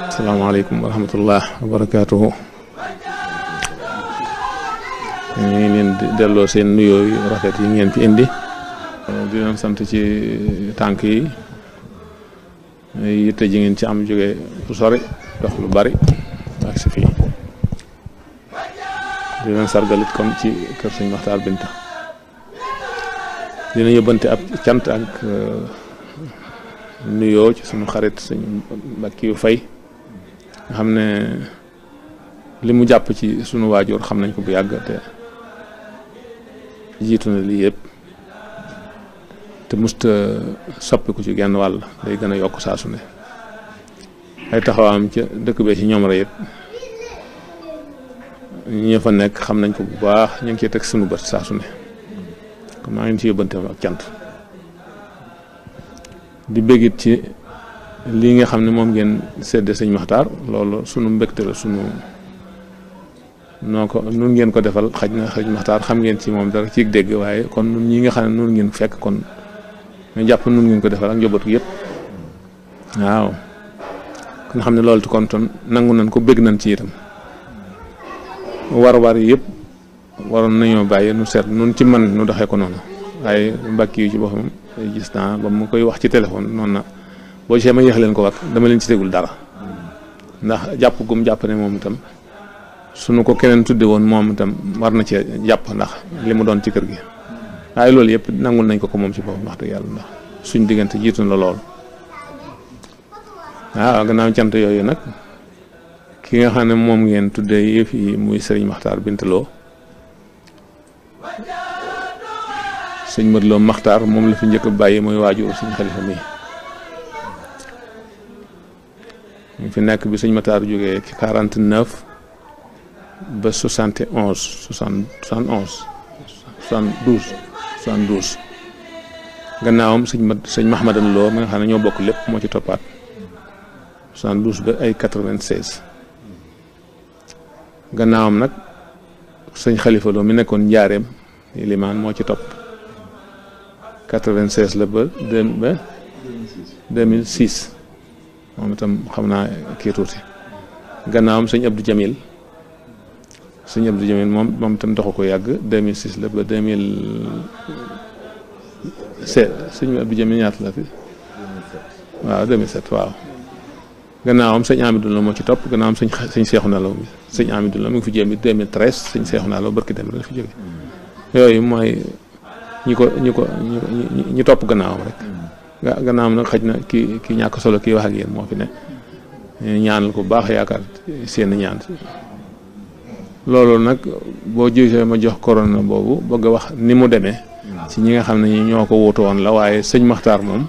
asalaamaaleykum wa rahmatullah wa barakaatuhu. ñu ngi leen di delloo seen nuyoo yu rafet yi ngeen fi indi di leen sant ci tànk yi yitte ji ngeen ci am jóge fu sori dox lu bari ak si fii di leen sargalit kon ci kër sëñ Maxtaar Binta dina yóbbante ab cant ak nuyoo ci sunu xarit sëñ Mbàkke yu Fay nga xam ne li mu jàpp ci sunu waajur xam nañ ko bu yàgg te jiitu na lii yëpp te musta soppiku ci genn wàll day gën a yokk saa su ne ay taxawaam ca dëkk bee ci ñoom rek ñi fa nekk xam nañ ko bu baax ñu ngi ciy teg sunu bët saa su ne kon maa ngi ci yóbbante ak cant di bëggit ci lii nga xam ne moom ngeen sedde sëñ Maxtaar loolu sunu mbégte la sunu noo ko nun ngeen ko defal xaj na sëñ Maxtaar xam ngeen ci moom dara ci dégg waaye kon nun ñi nga xam ne nun ngeen fekk kon nga jàpp nun ngeen ko defal ak njabootu yëpp waaw kon xam ne loolu ti kon ton nangu nañ ko bégg nañ ci itam war yëpp waroon nañoo bàyyi nu seet nun ci man nu doxee ko noonu waaye mbàkk yu ci boppam gis naa ba mu koy wax ci téléphone noonu na boo gisee ma yéex leen ko wax dama leen ci tegul dara ndax jàpp gum jàpp ne moom itam sunu ko keneen tudde woon moom itam war na cee jàpp ndax li mu doon ci kër gi waaye loolu yëpp nangul nañ ko moom ci boppam wax dëgg yàlla ndax suñ diggante jiitu na lool waaw gannaaw cant yooyu nag ki nga xam ne moom ngeen tudde yëf yi muy sëriñ Maxtaar Binta Lo sëñ Mat Lo Maxtaar moom la fi njëkk a bàyyi mooy waajur suñ xalifa mi ñu fi nekk bi sëñ Maxtaar jógee ci 49 ba 72 gannaawam sëñ Mahmadan Lo mi nga xam ne ñoo bokk lépp moo ci toppaat 72 ba ay 96 gannaawam nag sëñ Xalifa Lo mi nekkoon njaareem limaan moo ci topp 96 la ba 2006 moom itam xam naa kii tuuti gannaawam sëñ Abdou Jamil moom itam doxu ko yàgg 2006 la ba 2007 sëñ Abdou Jamil ñaata la fi waaw 2007 waaw gannaawam sëñ Amidou Lo moo ci topp gannaawam sëñ Seexuna Lo sëñ Amidou Lo mi ngi fi jéem 2013 sëñ Seexuna Lo barki dem la fi jóge yooyu mooy ñi topp gannaawam rek gannaawam nag xëj na ki ñàkk solo kii wax ak yéen moo fi ne ñaanal ko baax yaakaar seen ñaan loolu nag boo gisee ma jox corona boobu bëgg a wax ni mu demee ci ñi nga xam ne ñi ñoo ko wuutu woon la waaye sëñ Maxtaar moom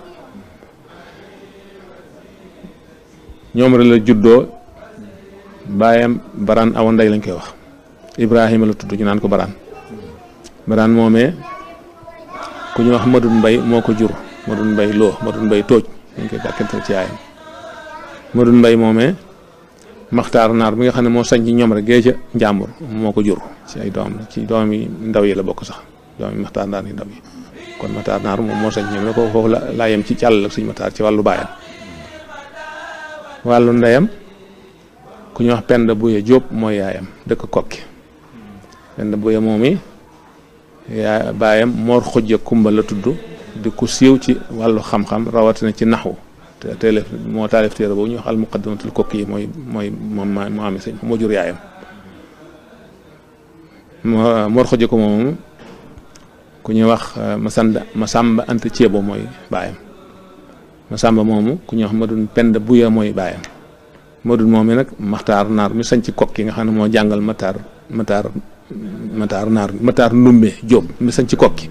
ñoom rek la juddoo baayam Baraan Awa Ndey lañ koy wax Ibrahima la tudd ñu naan ko Baraan moomee ku ñu wax Madun Mbay moo ko jur Madun Mbay Lo Madun Mbay Tooj dañ koy dàkkantal ci yaayam Madun Mbay moomee Maxtaar Naar bi nga xam ne moo sañ ci ñoom rek gee ca njàmbur moo ko jur ci ay doom ci doom yi ndaw yi la bokk sax doom yi Maxtaar Naar yi ndaw yi kon Maxtaar Naar moom moo sañ ñoom rek foofu laa yem ci càll ak suñu Maxtaar ci wàllu baayam wàllu ndeyam ku ñu wax Penda Buye Jóob mooy yaayam dëkk Kokki Penda Buye moom yi yaa baayam Mor Xujja Kumba la tudd di ku siiw ci wàllu xam-xam rawatina ci naxwu te télé moo taalif téere boobu ñuy wax al muqaddamatul Kokki yi mooy moom moo amee sëñ moo jur yaayam Mor Xujja ko moom ku ñuy wax Masamba Anta Ceebo mooy baayam Masamba moomu ku ñuy wax Madun Penda Buya mooy baayam Madun moom mi nag Maxtaar Naar mi sañ ci Kokki nga xam ne moo jàngal Matar Ndumbe Jóob mi sañ ci Kokki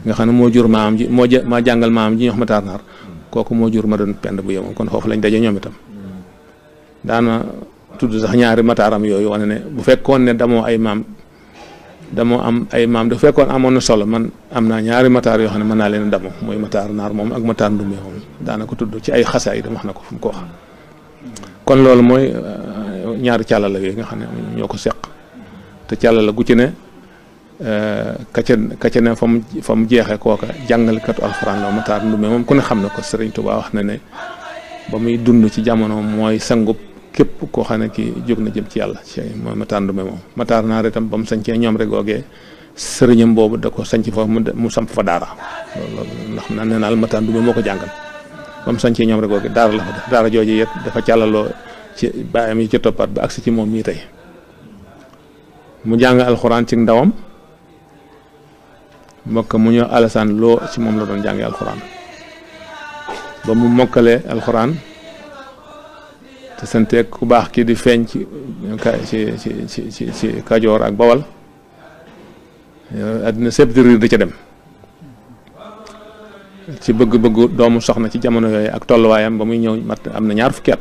nga xam ne moo jur maam ji moo jàngal maam ji ñuy wax Matar Naar kooku moo jur Madun Penda Buya moom kon foofu lañ daje ñoom itam daana tudd sax ñaari mataaram yooyu wane ne bu fekkoon ne damoo am ay maam dafa fekkoon amoon na solo man am naa ñaari mataar yoo xam ne mën naa leen damoo mooy Matar Naar moom ak Matar Ndumbe moom daana ko tudd ci ay xasaay dama wax na ko fu mu ko wax kon loolu mooy ñaari càllala yooyu nga xam ne ñoo ko seq te càllala gu ci ne ka ca ne fa mu jeexee kooka jàngalkatu alxuraan la Matar Ndume moom ku ne xam na ko Sëriñ Tuubaa wax na ne ba muy dund ci jamono mooy sangub képp koo xam ne kii jóg na jëm ci yàlla ci mooy Matar Ndume moom. Matar Naar itam ba mu sañcee ñoom rek googee sëriñam boobu da ko sañc foofu mu samp fa daara loolu ndax naa ne naal Matar Ndume moo ko jàngal ba mu sañcee ñoom rek googee daara la fa def daara jooju yëpp dafa càllaloo ci baayam yi ci toppaat ba agsi ci moom mii tey mu jàng alxuraan ci ndawam mbokk mu ñëw Alassane Lo ci moom la doon jàngee alxuraan ba mu mokkalee alxuraan te santeeg ku baax kii di feeñ ci Kajoor ak Bawal àddina sépp di riir di ca dem ci bëgg-bëggu doomu soxna ci jamono yooyu ak tolluwaayam ba muy ñëw mat am na ñaar fukki at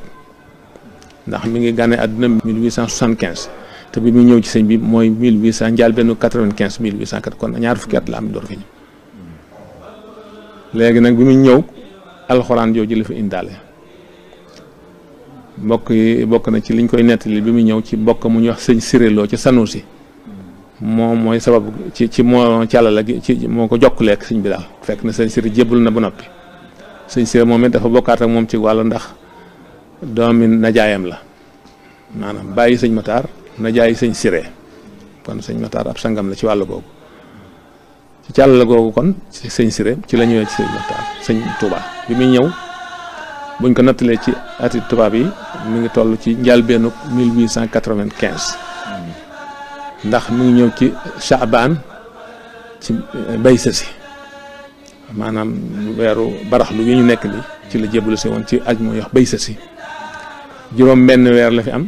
ndax mi ngi gane àddina 1875 te bi muy ñëw ci sëñ bi mooy 1800 njaal benn 95 1804 kon ñaar fukki at la am door fi ñëw léegi nag bi muy ñëw alxuraan jooju la fi indaale mbokk yi bokk na ci liñ koy nettali bi muy ñëw ci mbokk mu ñuy wax sëñ Siréloo ci Sanusi moom mooy sababu ci moo càllala gi ci moo ko jokkaleeg sëñ bi daal fekk na sëñ Siré jébbal na ba noppi sëñ Siré moom it dafa bokkaat ak moom ci wàllu ndax doomi najaayam la maanaam bàyyi sëñ Matar najaayi sëñ Siré kon sëñ Matar ab sangam la ci wàllu googu ci càllala googu kon ci sëñ Siré ci la ñëwee ci sëñ Matar sëñ Touba bi muy ñëw buñ ko nattalee ci ati tubaab yi mi ngi toll ci njëlbéenu 1895 ndax mi ngi ñëw ci Chaabaan ci bay sësi maanaam weeru baraxlu wi ñu nekk ni ci la jébbalu si woon ci aj mooy wax bay sësi juróom benn weer la fi am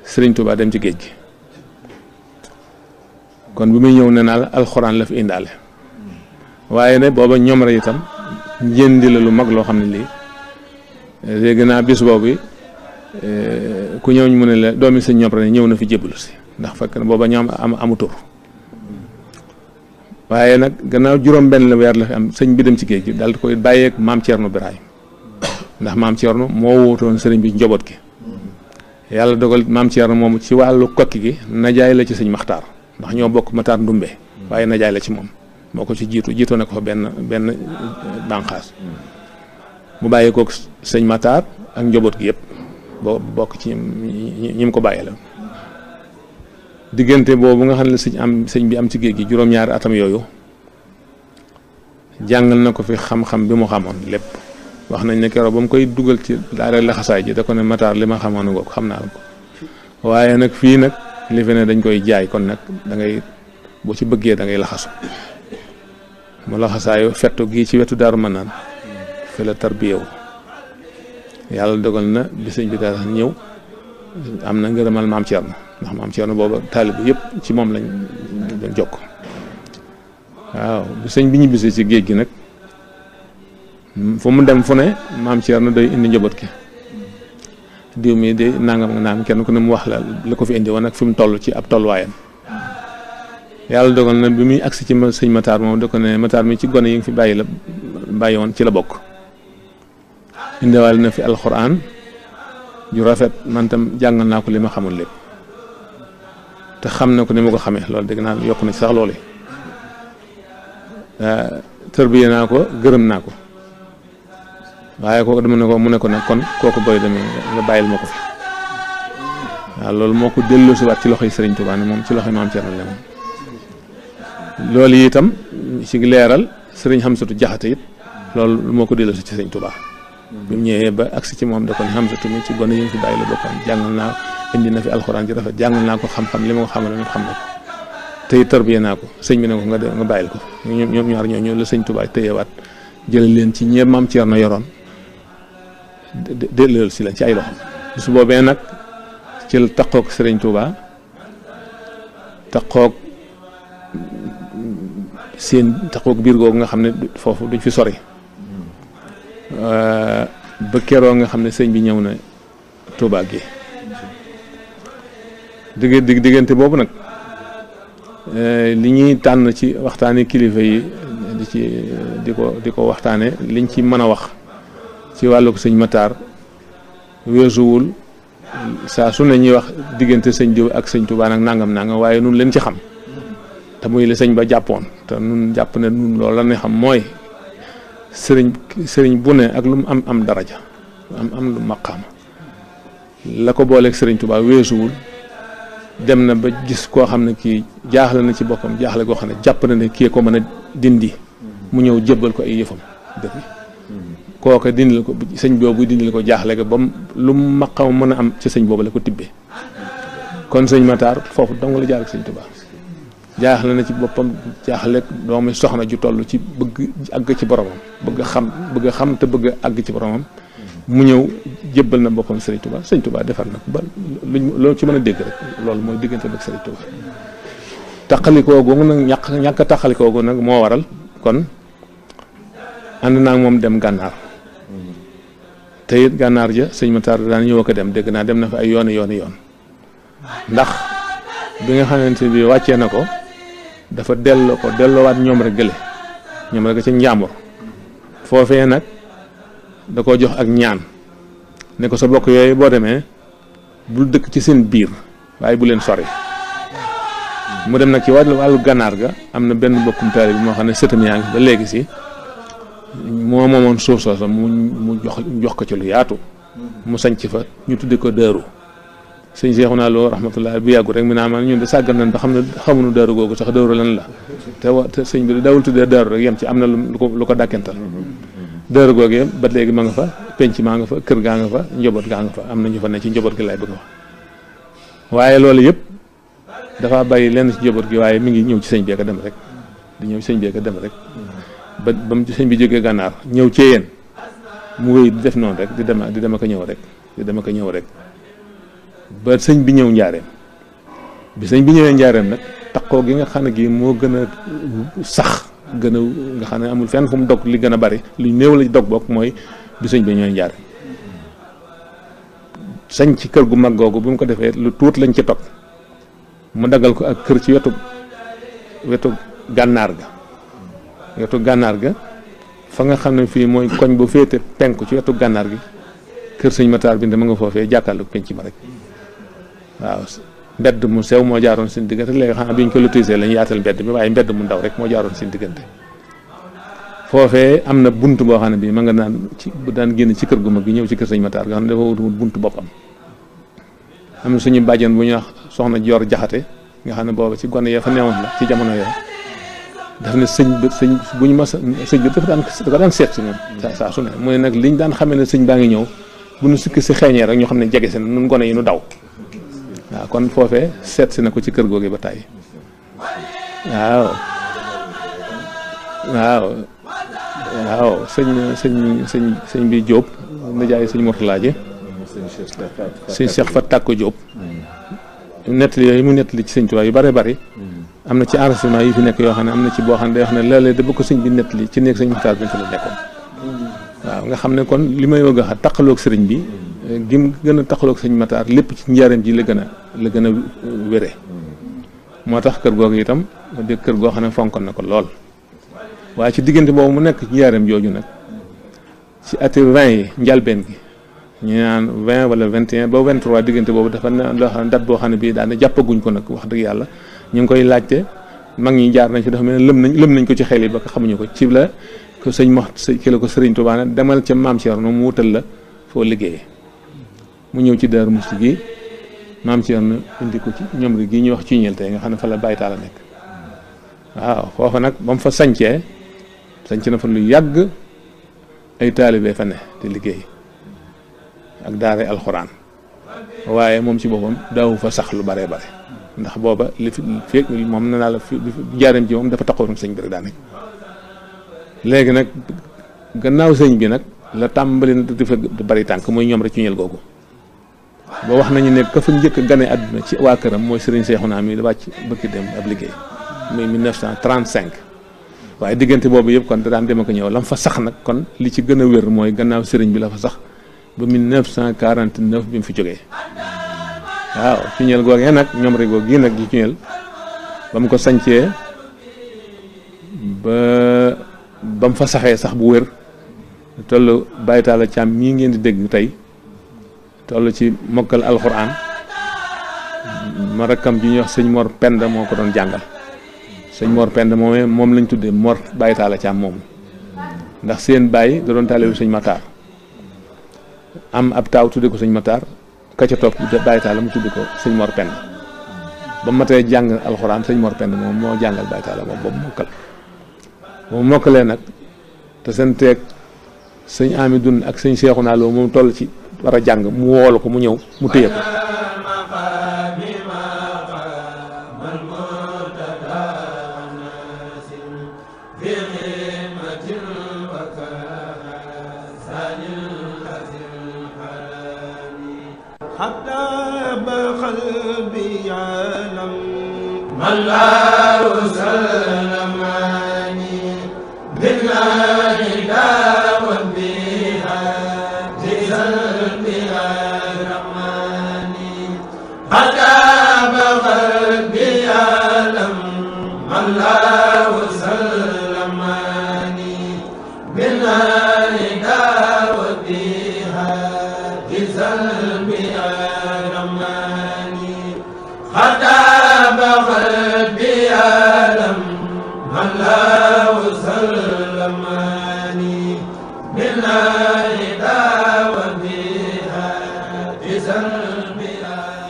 Sëriñ Tuubaa dem ci géej gi kon bi muy ñëw ne naa la alxuraan la fi indaale waaye ne booba ñoom rek itam njëndi la lu mag loo xam ne lii léegi naa bis boobu ku ñëw ñu mu ne la doomi sëñ ñoom rek ñëw na fi jébbalu si ndax fekk na booba ñoom amu tur waaye nag gannaaw juróom benn la weer la fi am sëñ bi dem ci géej gi daal di koy bàyyeeg maam Thierno Birahim ndax maam Thierno moo wuutoon sëriñ bi njaboot gi yàlla dogal maam Thierno moomu ci wàllu kokki gi najaay la ci sëñ Maxtaar ndax ñoo bokk Matar Ndumbe waaye najaay la ci moom moo ko ci jiitoo na ko fa benn bànqaas mu bàyyi kook sëñ Matar ak njaboot gi yëpp boo bokk ci ñi mu ko bàyyee la diggante boobu nga xam ne sëñ bi am ci géej gi juróom-ñaari atam yooyu jàngal na ko fi xam-xam bi mu xamoon lépp wax nañ ne keroog ba mu koy dugal ci daara laxasaay ji da ko ne Matar li ma xamoon nga ko xam naa ko waaye nag fii nag li fi ne dañ koy jaay kon nag da ngay boo ci bëggee da ngay laxasu mu laxasaayu fettu gii ci wetu Daaru Manaan fi la tarbiyewu yàlla dogal na bi sëñ bi daal ñëw am na ngërëmal maam Thierno ndax maam Thierno booba taalib yëpp ci moom lañ jokk waaw bi sëñ bi ñibbisee ci géej gi nag fu mu dem fu ne maam Thierno day indi njaboot ki diw mi de nangam naam kenn ku ne mu wax la ko fi indi woon nag fi mu toll ci ab tolluwaayam yàlla dogal na bi muy agsi ci sëñ Matar moom da ko ne Matar mi ci gone yi nga fi bàyyi woon ci la bokk indiwaale na fi alxuraan ju rafet man tam jàngal naa ko li ma xamul lépp te xam na ko ni ma ko xamee loolu dégg naa yokk na ci sax loolu tërbiye naa ko gërëm naa ko waaye kooku dama ne ko mu ne ko nag kon kooku boy demee nga bàyyil ma ko fi waaw loolu moo ko delloosi waat ci loxoy Sëriñ Tuubaa ne moom ci loxoy maam Thierno Lemon loolu itam ci leeral Sëriñ Xamsatu Jaxate it loolu moo ko delloosi ci Sëriñ Tuubaa bi mu ñëwee ba agsi ci moom da ko Xamsatu mi ci gone yi fi bàyyi la bokkoon jàngal naa indi na fi alxuraan ji rafet jàngal naa ko xam-xam li ma ko xamal xam na ko tey tarbiya naa ko sëñ bi ne ko nga bàyyil ko ñoom ñaar ñoo la Sëñ Tuubaa téyewaat jële leen ci ñeem maam Thierno yoroon delloo si la ci ay loxo su boobee nag ci la taqoog Sëriñ Tuubaa taqoog biir googu nga xam ne foofu duñ fi sori ba keroo nga xam ne sëñ bi ñëw na Tuubaa gi diggante boobu nag li ñuy tànn ci waxtaane kilifa yi di ko waxtaane liñ ci mën a wax ci wàllu ko sëñ Matar weesuwul saa su ne ñuy wax diggante sëñ diw ak sëñ Tuubaa nag nangam nangam waaye nun leen ci xam te muy la sëñ ba jàppoon te nun jàpp ne nun loolu la ne xam mooy sëriñ bu ne ak lu mu am daraja am lu maqaama la ko booleeg sëriñ Tuubaa weesuwul dem na ba gis koo xam ne kii jaaxle na ci boppam jaaxle goo xam ne jàpp na ne kii ko mën a dindi mu ñëw jébbal ko ay yëfam dëgg kooka dindil ko sëñ boobu dindil ko jaaxle ga ba lu mu maqam mën a am ci sëñ boobu la ko tibbee kon sëñ Matar foofu dong la jaar ak sëñ Tuubaa jaaxle na ci boppam jaaxle doomu soxna ju toll ci bëgg àgg ci boromam bëgg a xam te bëgg a àgg ci boromam mu ñëw jébbal na boppam sëriñ Tuubaa sëñ Tuubaa defar na ko ba loolu ci mën a dégg rek loolu mooy diggante ak sëriñ Tuubaa taqalikoo googu nag ñàkk a taqalikoo googu nag moo waral kon ànd naa moom dem gànnaar te it gànnaar ja sëñ Matar daan ñëw ko dem dégg naa dem na fa ay yoon ndax bi nga xamante bi wàccee na ko dafa delloowaat ñoom rek gële ñoom rek ca njàmbur foofee nag da koo jox ak ñaan ne ko sa bokk yooyu boo demee bul dëkk ci seen biir waaye bu leen sori mu dem nag ci wàllu gànnaar ga am na benn bokkum taali bi moo xam ne sëtam yaa ngi ba léegi si moo moomoon suuf soosa mu jox ko ci lu yaatu mu sañc fa ñu tudde ko Daaru sëñ Seexuna Lo rahmatullah bi yàggu rek mi naa man ñun de sàggan nañ ba xam ne xamuñu Daaru googu sax Daaru lan la te sëñ bi dawul tuddee Daaru rek yem ci am na lu ko dàkkental Daaru googee ba léegi ma nga fa penc maa nga fa kër gaa nga fa njaboot gaa nga fa am na ñu fa ne ci njaboot gi lay bëgg wax waaye loolu yëpp dafa bàyyi lenn ci njaboot gi waaye mi ngi ñëw ci sëñ bi ak dem rek di ñëw ci sëñ bi ak dem rek ba mu sëñ bi jógee gànnaar ñëw ci yéen mu wéy di def noonu rek di dem ak a ñëw rek ba sëñ bi ñëw njaareem bi sëñ bi ñëwee njaareem nag takkoo gi nga xam ne gi moo gën a sax gën a nga xam ne amul fenn fu mu dog li gën a bari lu néew la dog bokk mooy bi sëñ bi ñëwee njaareem sañ ci kër gu mag googu bi mu ko defee lu tuut lañ ci toog mu daggal ko ak kër ci wetu gànnaar ga fa nga xam ne fii mooy koñ bu féete penku ci wetu gànnaar gi kër sëñ Matar bi ma nga foofee jàkkaarlu penc ma rek waaw mbedd mu sew moo jaaroon seen diggante léegi xam bi ñu ko lotisé lañ yaatal mbedd mi waaye mbedd mu ndaw rek moo jaaroon seen diggante foofee am na bunt boo xam ne bii ma nga naan bu daan génn ci kër gu mag gi ñëw ci kër sëñ Matar nga xam ne dafa wutul bunt boppam am na suñu bàjjen bu ñuy wax soxna Joor Jaxate nga xam ne booba ci gone ya fa newoon la ci jamono yooyu daf ne sëñ bu ñu mas sëñ bi dafa daan seet si moom saa su ne mooy nag liñ daan xamee ne sëñ baa ngi ñëw bu nu sukki si xeeñee rek ñu xam ne jege si nun gone yi nu daw waaw kon foofee seet si na ko ci kër googu ba tàyyi waaw sëñ bi Jóob nijaay sëñ Murtala ji sëñ Cheikh Fat Tàkko Jóob nettali yooyu mu nettali ci sëñ Tuubaa yu bare bari am na ci enregistrement yi fi nekk yoo xam ne am na ci boo xam ne day wax ne léeg-léeg da ba ko sëñ bi nettali ci néeg sëñ Matar bi fi la nekkoon waaw nga xam ne kon li may bëgg a xam taqaloog sëriñ bi gim gën a taqaloog sëñ Matar lépp ci njaareem ji la gën a wére moo tax kër googu itam dégg kër goo xam ne fonkoon na ko lool waaye ci diggante boobu mu nekk ci njaareem jooju nag ci ati 20 yi njalbeen gi ñu naan 20 wala 21 ba 23 diggante boobu dafa ne loo xam ne date boo xam ne bii daana jàppaguñ ko nag wax dëgg yàlla ñu ngi koy laajte mag ñi jaar nañ ci dafa mel ne lëm nañ ko ci xel yi ba xamuñu ko ci la ko sëñ ki la ko sëriñ Tuubaa ne demal ca maam Cerno mu wutal la foo liggéeyee mu ñëw ci Daaru Musti gi maam Cerno indi ko ci ñoom ri gi ñuy wax ci ñeel tey nga xam ne fa la Baay Taala nekk waaw foofa nag ba mu fa sañc na fa lu yàgg ay taalibe fa ne di liggéey ak daara alxuraan waaye moom ci boppam daawu fa sax lu bare bare ndax booba li fi moom ne naa la fi jaareem ci moom dafa taxawoon sëñ bi rek daanaka léegi nag gannaaw sëñ bi nag la tàmbali na di fa bari tànk mooy ñoom rek ci ñeel googu ba wax nañu ne ka fa njëkk a gane àdduna ci waa këram mooy Serigne Cheikhouna mi da wàcc bëgg dem ab liggéey muy 1935 waaye diggante boobu yëpp kon da daan dem ak ñëw lam fa sax nag kon li ci gën a wér mooy gannaaw sëriñ bi la fa sax ba 1949 bi mu fi jógee waaw ci ñeel googee nag ñoom rek googu gii nag ci ñeel ba mu ko sañcee ba mu fa saxee sax bu wér toll Baye Talla Thiam mii ngeen di dégg tey toll ci mokkal alxuraan ma rakkam ji ñuy wax sëñ Mor Penda moo ko doon jàngal sëñ Mor Penda moom lañ tuddee Mor Baye Talla Thiam moomu ndax seen baay da doon taalibu sëñ Matar am ab taaw tudde ko sëñ Matar ka ca topp Baye Talla mu tudde ko sëñ Mor Penda ba mu matee jàng alxuraan sëñ Mor Penda moom moo jàngal Baye Talla moom boobu mokkal moom mokkalee nag te seen teeg sëñ Amidun ak sëñ Seexuna Lo moom toll ci war a jàng mu woolu ko mu ñëw mu téye ko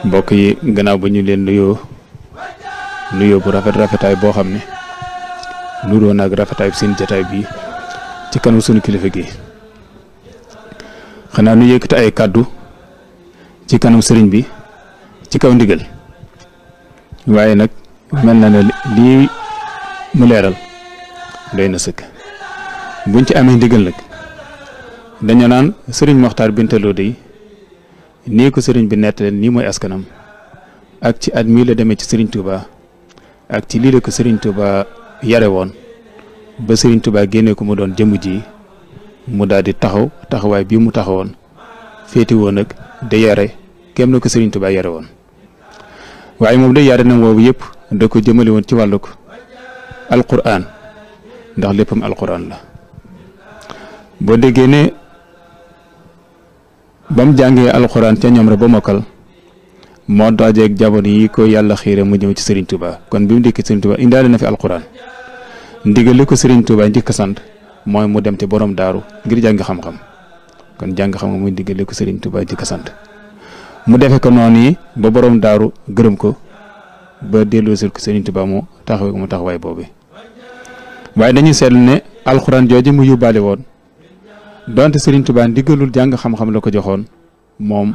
mbokk yi gannaaw ba ñu leen nuyoo bu rafetaay boo xam ne nuroo nag rafetaay seen jataay bi ci kanam sunu kilifa gi xanaa nu yëkkati ay kàddu ci kanam sëriñ bi ci kaw ndigal waaye nag mel na ne lii mu leeral doy na sëkk buñ ci amee ndigal nag dañu naan sëriñ Mokhtar Binta Lo dey nii ko sëriñ bi nett leen nii mooy askanam ak ci at mii la demee ci sëriñ Touba ak ci lii la ko sëriñ Touba yare woon ba sëriñ Touba génnee ko mu doon jëmm ji mu daal di taxawaay bii mu taxawoon féeti woon nag da yare kem na ko sëriñ Touba yare woon waaye moom day yare nag woowu yëpp da ko jëmale woon ci wàllu ko alquran ndax léppam alquran la boo déggee ne ba mu jàngee alxuraan ca ñoom rek ba mokkal moo daajeeg jamono yi ko yàlla xiire mu ñëw ci Serigne Touba kon bi mu dikki Serigne Touba indaale na fi alxuraan ndigal li ko Serigne Touba njëkk a sant mooy mu dem ci borom daaru ngir jàng xam-xam kon jàng xam-xam muy ndigal li ko Serigne Touba njëkk a sant mu defe ko noonu yi ba borom daaru gërëm ko ba delloosil ko Serigne Touba mu taxawee ko mu taxawaay boobu waaye dañuy seetlu ne alxuraan jooju mu yóbbaale woon. donte Serigne Touba ndigalul jàng xam-xam la ko joxoon moom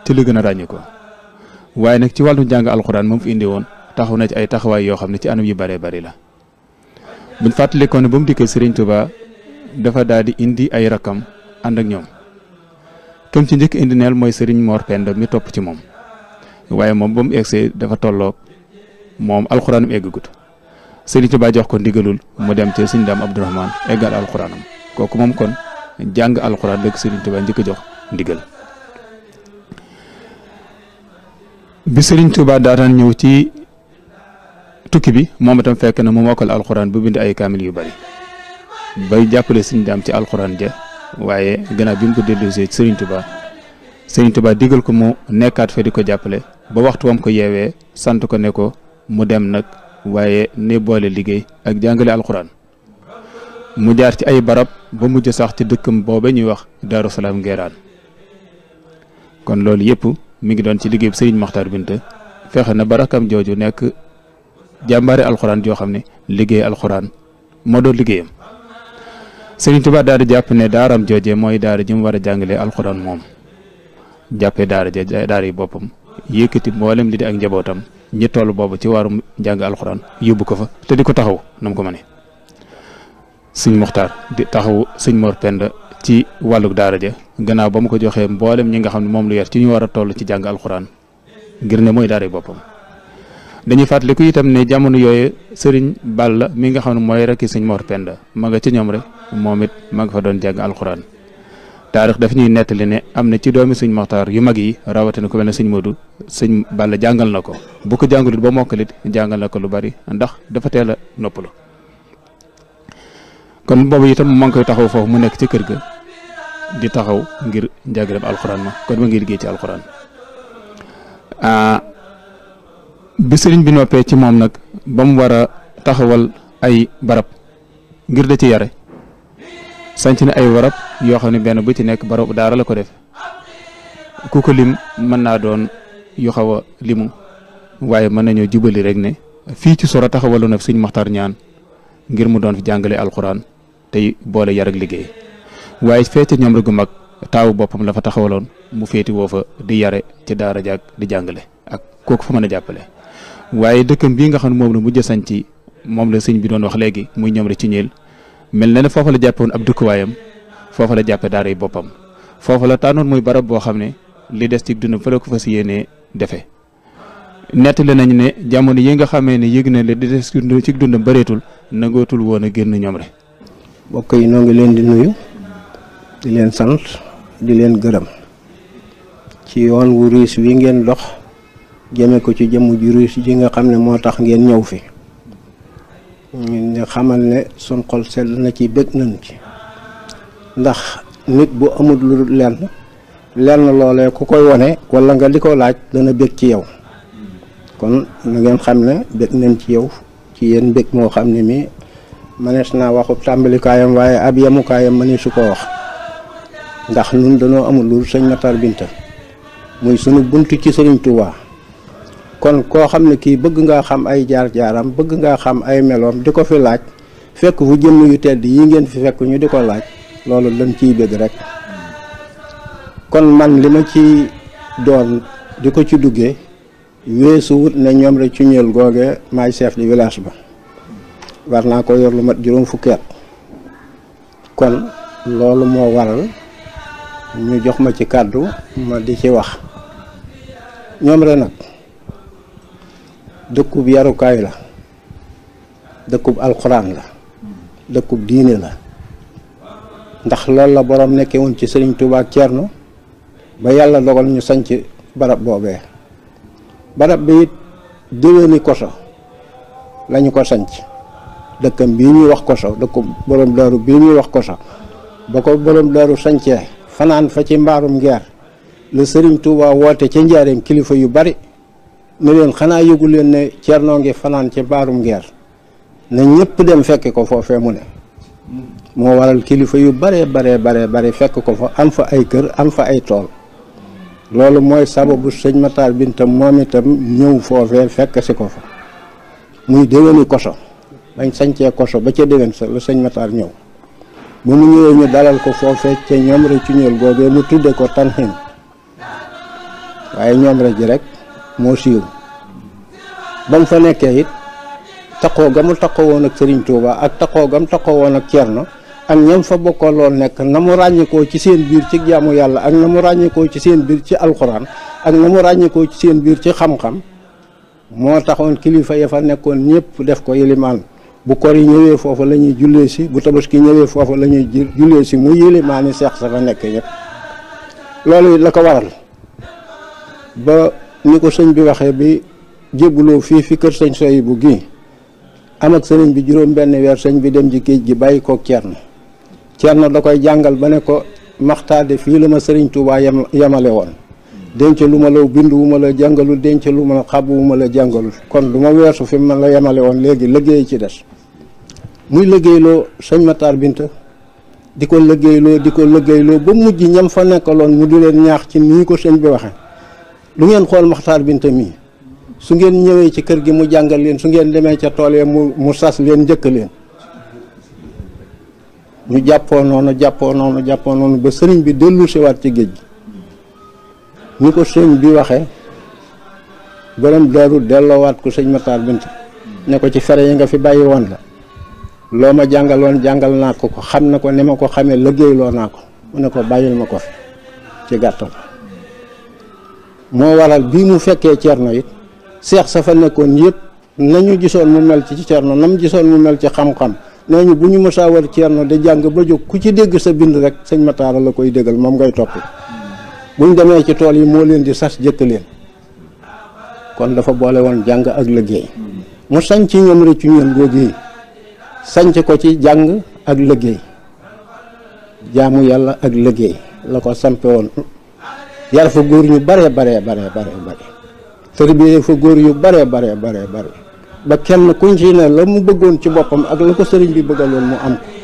ci la gën a ràññee ko waaye nag ci wàllu jàng alxuraan moom fi indi woon taxaw na ci ay taxawaay yoo xam ne ci anam yu bëree bëri la buñ fàttalikoo ne ba mu dikkee Serigne Touba dafa daal di indi ay rakam ànd ak ñoom comme ci njëkk indi neel mooy Serigne Mor Penda mi topp ci moom waaye moom ba mu egsee dafa tolloog moom alxuraanum eggagut Serigne Touba jox ko ndigalul mu dem ci Serigne Dame Abdourahmane eggal alxuraanam kooku moom kon. jàng alxuraan la ko Serigne Touba njëkk a jox ndigal bi Serigne Touba daataan ñëw ci tukki bi moom itam fekk na mu mokkal alxuraan bu bind ay kaamil yu bari bay jàppale Serigne Dame ci alxuraan ja waaye gannaaw bi mu ko delloosee Serigne Touba digal ko mu nekkaat fa di ko jàppale ba waxtu wam ko yeewee sant ko ne ko mu dem nag waaye ne boole liggéey ak jàngale alxuraan mu jaar ci ay barab ba mujj sax ci dëkkam boobe ñuy wax Daaru Salaam Ngeeraan kon loolu yëpp mi ngi doon ci liggéey Serigne Mokhtar Binta fexe na barakam jooju nekk jàmbaare alxuraan joo xam ne liggéey alxuraan moo doon liggéeyam Serigne Touba daal di jàpp ne daaram jooje mooy daara ji mu war a jàngalee alxuraan moom jàppee daara yi boppam yëkkati mboolem li di ak njabootam ñi toll boobu ci warum jàng alxuraan yóbbu ko fa te di ko taxaw na mu ko mënee sëñ Mokhtar di taxawu sëñ Mor Penda ci wàlluk daara ja gannaaw ba mu ko joxee mboolem ñi nga xam ne moom lu yer ci ñu war a toll ci jàng alxuraan ngir ne mooy daara boppam dañuy fàttaliku itam ne jamono yooyu sëriñ Balla mi nga xam ne mooy rek sëñ Mor Penda ma nga ci ñoom rek moom it ma nga fa doon jàng alxuraan taarix daf ñuy nettali ne am na ci doomi sëñ Mokhtar yu mag yi rawatina ku mel ne sëñ Modou sëñ Balla jàngal na ko bu ko jàngalut ba mokkalit jàngal na ko lu bari ndax dafa teel a noppalu kon boobu itam moo ngi koy taxaw foofu mu nekk ci kër ga di taxaw ngir njàngaleem alxuraan ma kon ma ngi liggéey ci alxuraan. bi sëriñ bi noppee ci moom nag ba mu war a taxawal ay barab ngir da ci yare sanc na ay barab yoo xam ne benn bu ci nekk barab daara la ko def ku ko lim mën naa doon yu xaw a limu waaye mën nañoo jubali rek ne fii ci Soro taxawaloon na sëñ Maxtaar Ñaan ngir mu doon fi jàngale alxuraan tey boole yar ak liggéey waaye feete ñoom rek gu mag taawu boppam la fa taxawaloon mu féeti woo fa di yare ci daara jaag di jàngale ak kooku fa mën a jàppale waaye dëkkam bii nga xam ne moom la mujj a sanc moom la sëñ bi doon wax léegi muy ñoom rek ci ñeel mel na ne foofa la jàppoon ab dëkkuwaayam foofa la jàppe daara yi boppam foofa la tànnoon muy barab boo xam ne li des ci dund fa la ko fas yéenee defe nettali nañ ne jamono yi nga xamee ne yëg na li des ci dund bëreetul nangootul woon a génn ñoom rek. mbokk yi noo ngi leen di nuyu di leen sant di leen gërëm ci yoon wu riis wi ngeen dox jëme ko ci jëmm ju riis ji nga xam ne moo tax ngeen ñëw fi ñu xamal ne sun xol sedd na ci bëgg nañ ci ndax nit bu amul lu lenn loolee ku koy wone wala nga di ko laaj dana bëgg ci yow kon na ngeen xam ne bëgg nañ ci yow ci yéen bëgg moo xam ne mi mënees naa waxu tàmbalikaayam waaye ab yemukaayam mëni su ko wax ndax nun dañoo amul lu sëñ Matar Binta muy sunu buntu ci Sëriñ Tuubaa kon koo xam ne kii bëgg ngaa xam ay jaar-jaaram bëgg ngaa xam ay meloom di ko fi laaj fekk fu jëmm yu tedd yi ngeen fi fekk ñu di ko laaj loolu dañ ciy bëgg rek kon man li ma ci doon di ko ci duggee weesu wut ne ñoom rek ci ñël googe maay chef de village ba war naa ko yor lu mat juróom fukki at kon loolu moo waral ñu jox ma ci kàddu ma di ci wax ñoom rek nag dëkkub yarukaay la dëkkub alxuraan la dëkkub diine la ndax loolu la borom nekkee woon ci Sëriñ Tuubaa ak Cerno ba yàlla dogal ñu sanc barab boobee barab bi it déwéni koso lañu ko sanc dëkkam bii ñuy wax koso dëkkub borom daaru bii ñuy wax koso ba ko borom daaru sancee fanaan fa ci mbaarum ngeer la Sëriñ Tuubaa woote ca njaareem kilifa yu bari ne leen xanaa yëgu leen ne Cerno ngi fanaan ci mbaarum ngeer na ñëpp dem fekk ko foofee mu ne moo waral kilifa yu bare fekk ko fa am fa ay kër am fa ay tool loolu mooy sababu sëñ Matar Binta moom itam ñëw foofee fekk si ko fa muy déwéni koso bañ sañcee koso ba ca déwén sa la sëñ Matar ñëw ba mu ñëwee ñu dalal ko foofee ca ñoom rek ci ñël googee mu tudde ko Tanhin waaye ñoom rek ji rek moo siiw ba mu fa nekkee it taqoo ga mu taqoo woon ak Serigne Touba ak taqoo gam taqoo woon ak Cerno ak ñam fa bokkoo lool nekk na mu ràññikoo ci seen biir ci jaamu yàlla ak na mu ràññikoo ci seen biir ci alxuraan ak na mu ràññikoo ci seen biir ci xam-xam moo taxoon kilifa ya fa nekkoon ñëpp def ko yilimaan bu kor yi ñëwee foofu la ñuy jullee si bu tabaski ñëwee foofu la ñuy jullee si mu yilimaani seex sa fa nekk ñëpp loolu it la ko waral ba ni ko sëñ bi waxee bi jébbuloo fii fi kër sëñ Soyibu gi am ak sëriñ bi juróom benn weer sëñ bi dem ci géej gi bàyyi koog Cerno da koy jàngal ba ne ko maxtaade fii la ma Sëriñ Tuubaa yemale woon denc lu ma la bind wu ma la jàngalul denc lu ma la xab wu ma la jàngalul kon du ma weesu fi ma la yemale woon léegi liggéey ci des muy liggéeyloo sëñ Matar Binta di ko liggéeyloo ba mujj ñam fa nekkaloon mu di leen ñaax ci nii ko sëñ bi waxe lu ngeen xool Matar Binta mii su ngeen ñëwee ci kër gi mu jàngal leen su ngeen demee ca tool ya mu sas leen njëkk leen ñu jàppoo noonu ba sëriñ bi dellu siwaat ci géej gi ni ko sëñ bi waxee borom daaru delloowaat ko sëñ Matar Binta ne ko ci fere yi nga fi bàyyi woon la loo ma jàngaloon jàngal naa ko xam na ko ni ma ko xamee liggéeyloo naa ko mu ne ko bàyyil ma ko fi ci gàttal moo waral bii mu fekkee Cerno it seex sa fa nekkoon yëpp nañu gisoon mu mel ci Cerno nam gisoon mu mel ci xam-xam nee ñu bu ñu mësaa war Cerno di jàng ba jóg ku ci dégg sa bind rek sëñ Matar la koy déggal moom ngay topp buñ demee ci tool yi moo leen di sas jëkk leen kon dafa boole woon jàng ak liggéey mu sañ ci ñoom rek ci ñun googu yi sanc ko ci jàng ak liggéey jaamu yàlla ak liggéey la ko sampe woon yar fa góor ñu bare tërbiye fa góor yu bare ba kenn kuñ ci ne la mu bëggoon ci boppam ak la ko sëriñ bi bëggaloon mu am ko